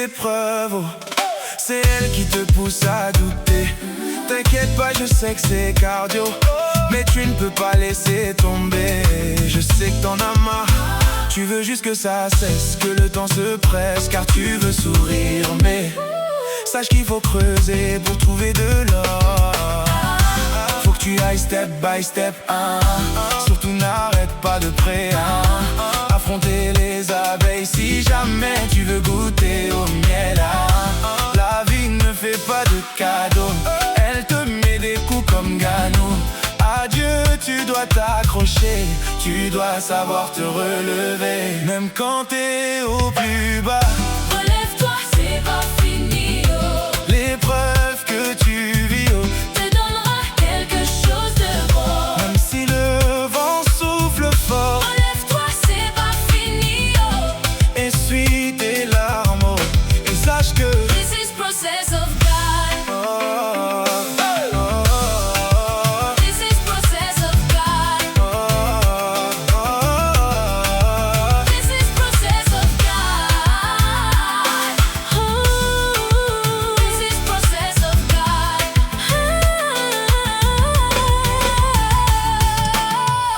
épreuves, oh, c'est elle qui te pousse à douter. T'inquiète pas, je sais que c'est cardio, mais tu ne peux pas laisser tomber. Je sais que t'en as marre, tu veux juste que ça cesse, que le temps se presse, car tu veux sourire. Mais sache qu'il faut creuser pour trouver de l'or. Faut que tu ailles step by step, surtout n'arrête pas de près, affronter les abeilles si jamais tu veux goûter au miel. La vie ne fait pas de cadeaux, elle te met des coups comme Ganou. Adieu, tu dois t'accrocher, tu dois savoir te relever. Même quand t'es au plus bas, relève-toi, c'est pas fini, oh. L'épreuve que tu vis, oh, te donnera quelque chose de beau. même si le vent souffle fort, Relève-toi, c'est pas fini, oh. essuie tes larmes, oh, et sache que This is process of God. oh, This is process of God. This is process of God. This is process of God.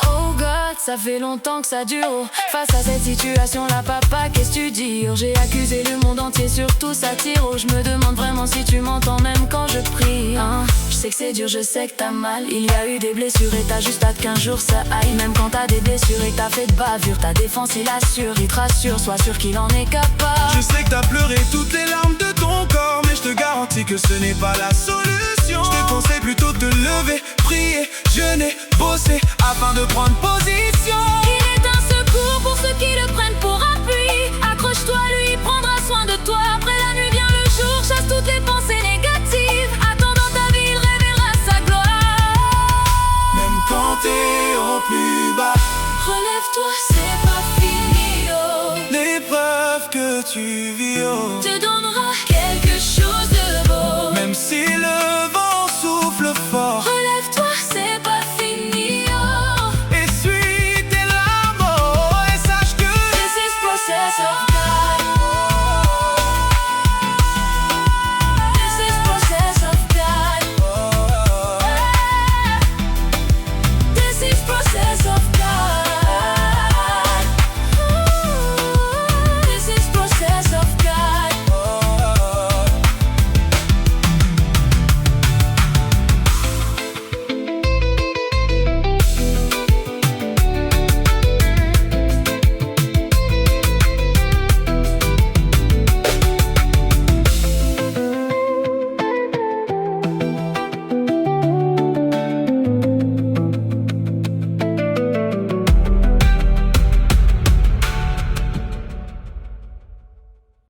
Oh God, ça fait longtemps que ça dure. Face à cette situation là, papa, qu'est-ce que tu dis? J'ai accusé le monde entier, surtout satire. Je me demande vraiment si tu m'entends même quand je prie, hein. Je sais que c'est dur, je sais que t'as mal. Il y a eu des blessures et t'as juste hâte qu'un jour ça aille. Même quand t'as des blessures et que t'as fait de bavure, ta défense il assure, il te rassure, sois sûr qu'il en est capable. je sais que t'as pleuré toutes les larmes de ton corps, mais je te garantis que ce n'est pas la solution. Je te conseille plutôt de te lever, prier, jeûner, bosser, afin de prendre position. Il est un secours pour ceux qui le prennent pour appui. Accroche-toi, lui prendra soin de toi. Après la nuit vient le jour, chasse toutes les pensées négatives. Attendant ta vie, il révélera sa gloire. Même quand t'es au plus bas, Relève-toi, c'est pas fini, oh. l'épreuve que tu vis, oh, Te